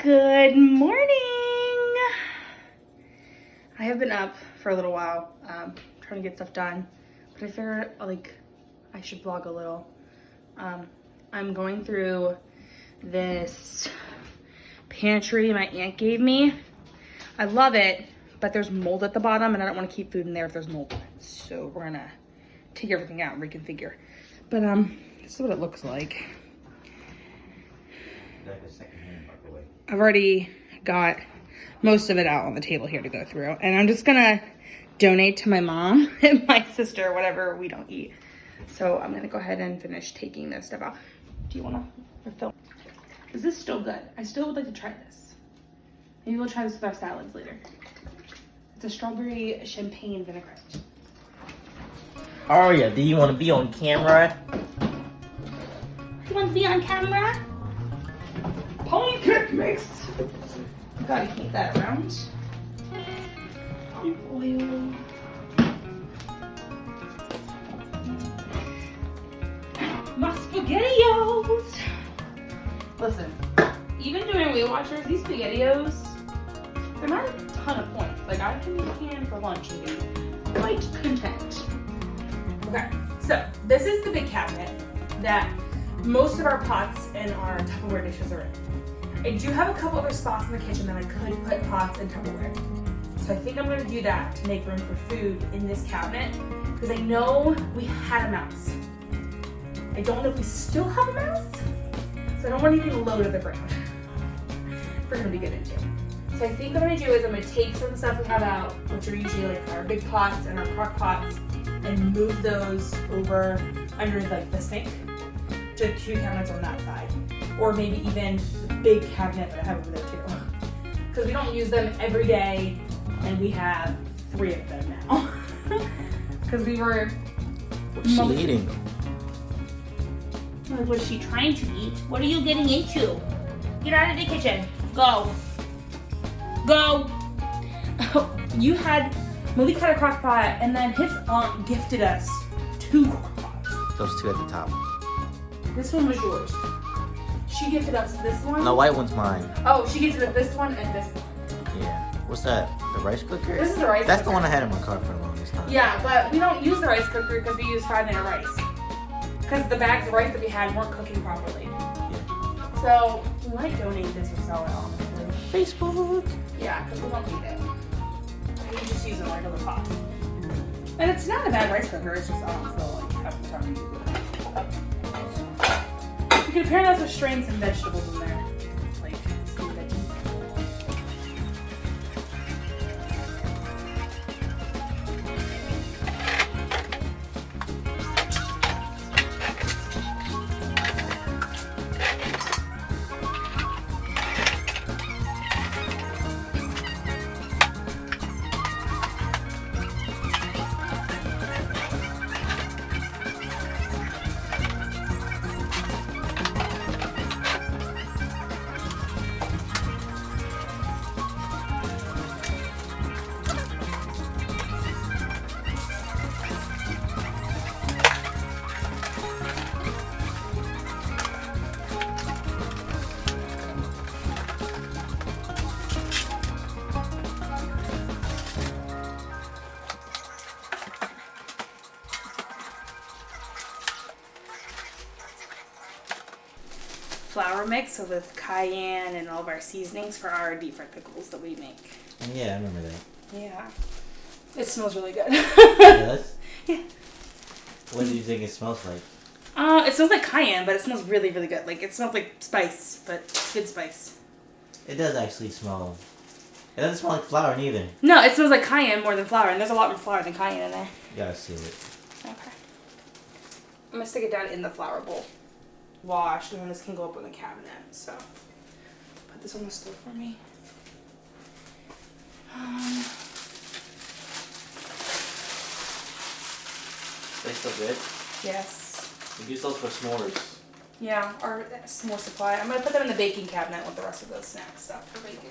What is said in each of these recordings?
Good morning. I have been up for a little while, trying to get stuff done, but I figured I should vlog a little. I'm going through this pantry my aunt gave me. I love it, but there's mold at the bottom and I don't want to keep food in there if there's mold in it. So we're gonna take everything out and reconfigure. But this is what it looks like. I've already got most of it out on the table here to go through. And I'm just gonna donate to my mom and my sister, whatever we don't eat. So I'm gonna go ahead and finish taking this stuff out. Do you wanna film? Is this still good? I still would like to try this. Maybe we'll try this with our salads later. It's a strawberry champagne vinaigrette. Aria, do you want to be on camera? You want to be on camera? Pony kick mix. Gotta keep that around. Oil. My SpaghettiOs. Listen, even doing Weight Watchers, these SpaghettiOs, they're not a ton of points. Like, I can eat a can for lunch and be quite content. Okay, so this is the big cabinet that most of our pots and our Tupperware dishes are in. I do have a couple other spots in the kitchen that I could put pots and Tupperware. So I think I'm gonna do that to make room for food in this cabinet because I know we had a mouse. I don't know if we still have a mouse, so I don't want anything low to the ground. We're gonna be good into. So I think what I'm gonna do is I'm gonna take some of the stuff we have out, which are usually like our big pots and our crock pots, and move those over under like the sink to two cabinets on that side. Or maybe even the big cabinet that I have over there too. Because we don't use them every day and we have 3 of them now. Because we were... What's she eating? What was she trying to eat? What are you getting into? Get out of the kitchen. Go. Go. You had... Malik had a crock pot and then his aunt gifted us 2 crock pots. Those 2 at the top. This one was yours. She gifted us this one. The white one's mine. Oh, she gifted us this one and this one. Yeah. What's that? The rice cooker? This is the rice That's cooker. the one I had in my car for the longest time. Yeah, but we don't use the rice cooker because we use 5-minute rice. Because the bags of rice that we had weren't cooking properly. Yeah. So we might donate this or sell it, honestly. Facebook. Yeah, because we don't need it. We just use a regular pot. And it's not a bad rice cooker, it's just I don't feel like having the time to use it. You can apparently also strain some vegetables in there. Like some veggies. Flour mix with cayenne and all of our seasonings for our deep fried pickles that we make. Yeah, I remember that. Yeah. It smells really good. It does? Yeah. What do you think it smells like? It smells like cayenne, but it smells really, really good. Like, it smells like spice, but good spice. It does actually smell... It doesn't smell like flour neither. No, it smells like cayenne more than flour, and there's a lot more flour than cayenne in there. You gotta see it. Okay. I'm gonna stick it down in the flour bowl. Wash, and then this can go up in the cabinet, so. Put this on the stove for me. They still good? Yes. We use those for s'mores. Yeah, or more supply. I'm gonna put them in the baking cabinet with the rest of the snack stuff for baking.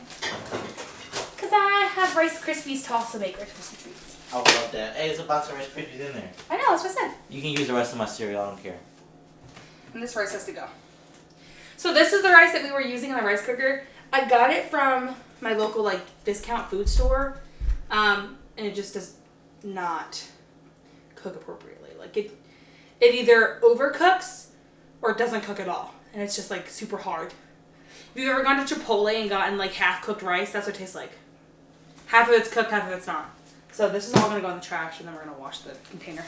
Cause I have Rice Krispies to also make Rice Krispie treats. I would love that. Hey, there's a box of Rice Krispies in there. I know, that's what I said. You can use the rest of my cereal, I don't care. And this rice has to go. So this is the rice that we were using in the rice cooker. I got it from my local like discount food store, and it just does not cook appropriately. Like it either overcooks or it doesn't cook at all, and it's just like super hard. If you've ever gone to Chipotle and gotten like half cooked rice, that's what it tastes like. Half of it's cooked, half of it's not. So this is all gonna go in the trash, and then we're gonna wash the container.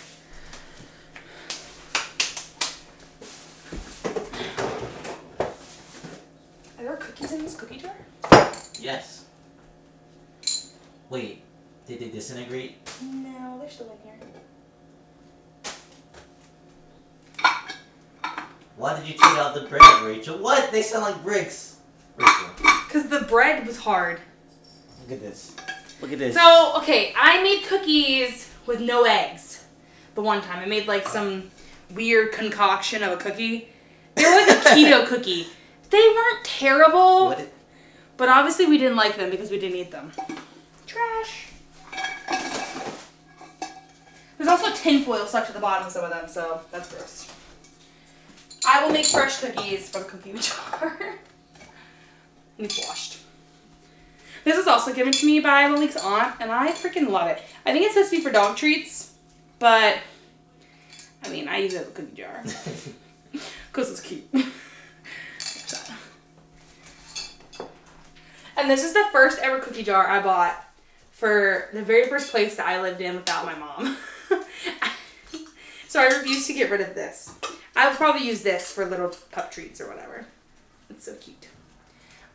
Are there cookies in this cookie jar? Yes. Wait, did they disintegrate? No, they're still in here. Why did you take out the bread, Rachel? What? They sound like bricks. Rachel. Because the bread was hard. Look at this. Look at this. So, okay, I made cookies with no eggs. The one time. I made like some weird concoction of a cookie. They were like a keto cookie. They weren't terrible, but obviously we didn't like them because we didn't eat them. Trash. There's also tinfoil stuck to the bottom of some of them, so that's gross. I will make fresh cookies for the cookie jar. And it's washed. This is also given to me by Malik's aunt, and I freaking love it. I think it's supposed to be for dog treats, but I mean, I use it as a cookie jar. Because it's cute. And this is the first ever cookie jar I bought for the very first place that I lived in without my mom. So I refuse to get rid of this. I would probably use this for little pup treats or whatever. It's so cute.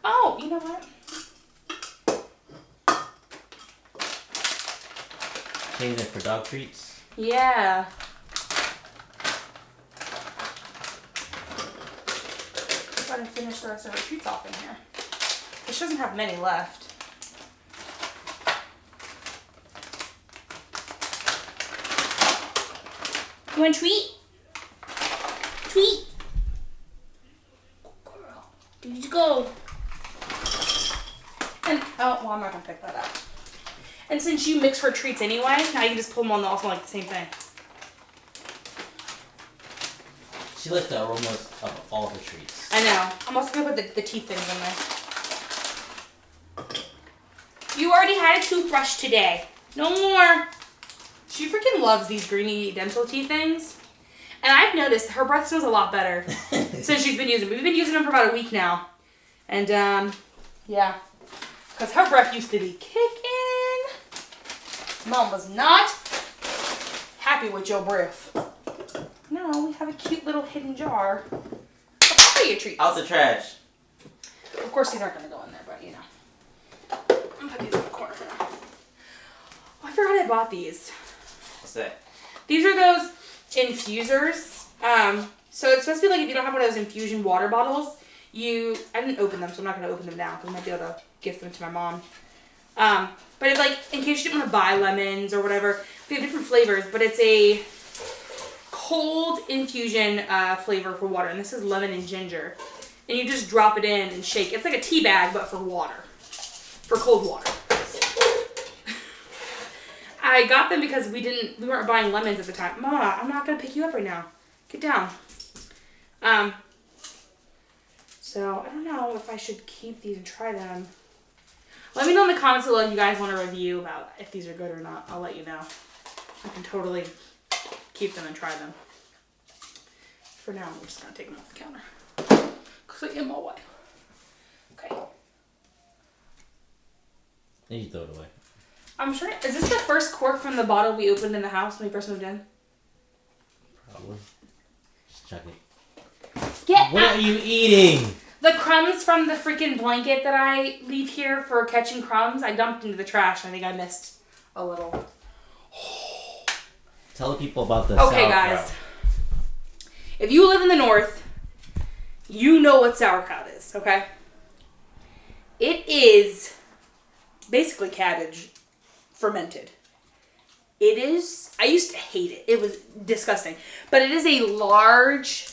Oh, you know what? Saving it for dog treats? Yeah. I'm trying to finish the rest of our treats off in here. She doesn't have many left. You want a treat? Treat. Good girl. There you go. And, oh, well, I'm not going to pick that up. And since you mix her treats anyway, now you can just pull them on the also like the same thing. She likes the aromas of all the treats. I know. I'm also going to put the teeth things in there. You already had a toothbrush today. No more. She freaking loves these greeny dental teeth things. And I've noticed her breath smells a lot better since she's been using them. We've been using them for about a week now. And, yeah. Because her breath used to be kicking. Mom was not happy with your breath. No, we have a cute little hidden jar of your treats. Out the trash. Of course, these aren't going to go in there, but you know. I'm put these in the corner for now. Oh, I forgot I bought these. What's that? These are those infusers. So it's supposed to be like if you don't have one of those infusion water bottles, I didn't open them, so I'm not going to open them now because I might be able to gift them to my mom. But it's like, in case you didn't want to buy lemons or whatever, they have different flavors, but it's a cold infusion flavor for water, and this is lemon and ginger. And you just drop it in and shake. It's like a tea bag, but for water. For cold water. I got them because we weren't buying lemons at the time. Mama, I'm not going to pick you up right now. Get down. So, I don't know if I should keep these and try them. Let me know in the comments below if you guys want a review about if these are good or not. I'll let you know. I can totally keep them and try them. For now, I'm just going to take them off the counter. Because they're in my way. Okay. Then you throw it away. I'm sure. Is this the first cork from the bottle we opened in the house when we first moved in? Probably. Just check it. What are you eating? The crumbs from the freaking blanket that I leave here for catching crumbs, I dumped into the trash. I think I missed a little. Tell the people about the Okay, sauerkraut. guys. If you live in the north, you know what sauerkraut is, okay? It is basically cabbage fermented. It is, I used to hate it. It was disgusting. But it is a large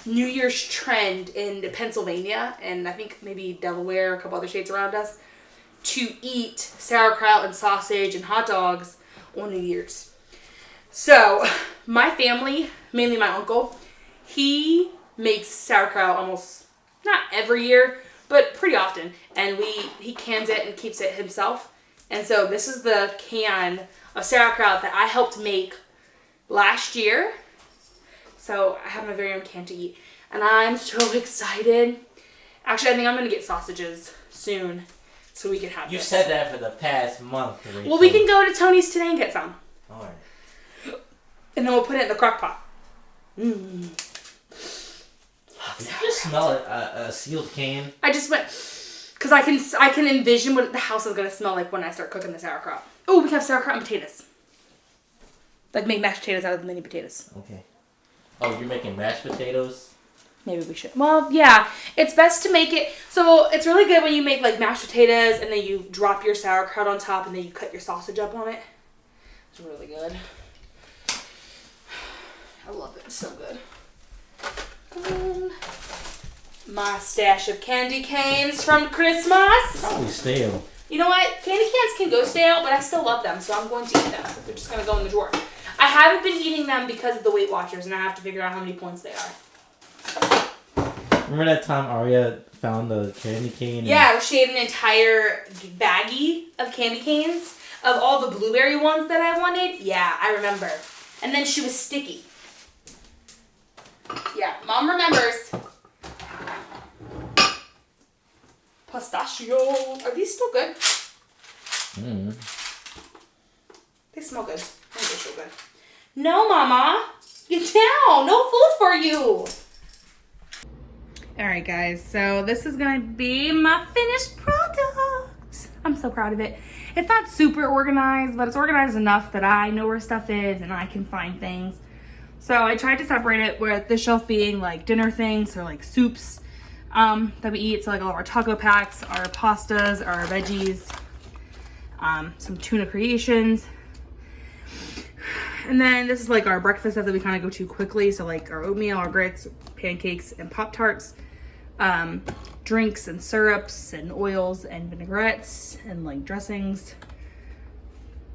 New Year's trend in Pennsylvania, and I think maybe Delaware, a couple other states around us, to eat sauerkraut and sausage and hot dogs on New Year's. So, my family, mainly my uncle, he makes sauerkraut almost, not every year, but pretty often. And he cans it and keeps it himself. And so this is the can of sauerkraut that I helped make last year. So I have my very own can to eat. And I'm so excited. Actually, I think I'm going to get sausages soon so we can have You this. said that for the past month, Rachel. Well, we can go to Tony's today and get some. Alright. And then we'll put it in the crock pot. Did you just smell a sealed can? I just went, because I can envision what the house is going to smell like when I start cooking the sauerkraut. Oh, we can have sauerkraut and potatoes. Like make mashed potatoes out of the mini potatoes. Okay. Oh, you're making mashed potatoes? Maybe we should. Well, yeah. It's best to make it... So, it's really good when you make, like, mashed potatoes and then you drop your sauerkraut on top and then you cut your sausage up on it. It's really good. I love it. It's so good. My stash of candy canes from Christmas. Probably stale. You know what? Candy cans can go stale, but I still love them, so I'm going to eat them. They're just going to go in the drawer. I haven't been eating them because of the Weight Watchers, and I have to figure out how many points they are. Remember that time Aria found the candy cane? Yeah, she ate an entire baggie of candy canes of all the blueberry ones that I wanted. Yeah, I remember. And then she was sticky. Yeah, Mom remembers. Pistachio. Are these still good? They smell good. I think they're still good. No, Mama. Get down. No food for you. Alright guys, so this is gonna be my finished product. I'm so proud of it. It's not super organized, but it's organized enough that I know where stuff is and I can find things. So I tried to separate it with the shelf being like dinner things or like soups that we eat. So like all of our taco packs, our pastas, our veggies, some tuna creations. And then this is like our breakfast stuff that we kind of go to quickly. So like our oatmeal, our grits, pancakes, and Pop-Tarts. Drinks and syrups and oils and vinaigrettes and like dressings.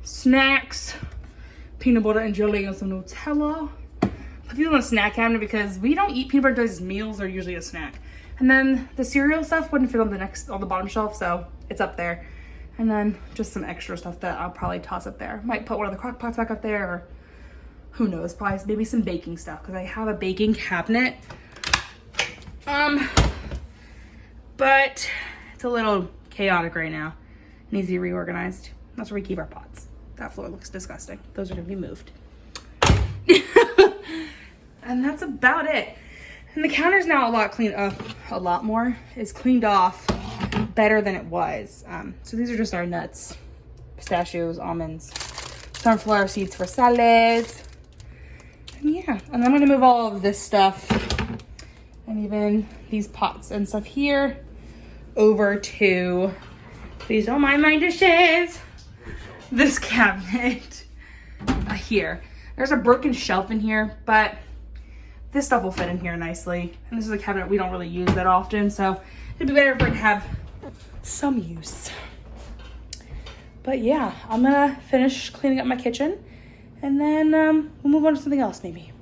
Snacks. Peanut butter and jelly and some Nutella. Put these on the snack cabinet because we don't eat peanut butter as meals. They're usually a snack. And then the cereal stuff wouldn't fit on the bottom shelf, so it's up there. And then just some extra stuff that I'll probably toss up there. Might put one of the crock pots back up there, or who knows, probably maybe some baking stuff because I have a baking cabinet. But it's a little chaotic right now. It needs to be reorganized. That's where we keep our pots. That floor looks disgusting. Those are gonna be moved. And that's about it. And the counter's now a lot cleaned up, a lot more. It's cleaned off better than it was. So these are just our nuts, pistachios, almonds, sunflower seeds for salads. And yeah, and I'm gonna move all of this stuff and even these pots and stuff here over to, please don't mind my dishes, this cabinet here. There's a broken shelf in here, but this stuff will fit in here nicely. And this is a cabinet we don't really use that often, so it'd be better for it to have some use. But yeah, I'm gonna finish cleaning up my kitchen and then we'll move on to something else maybe.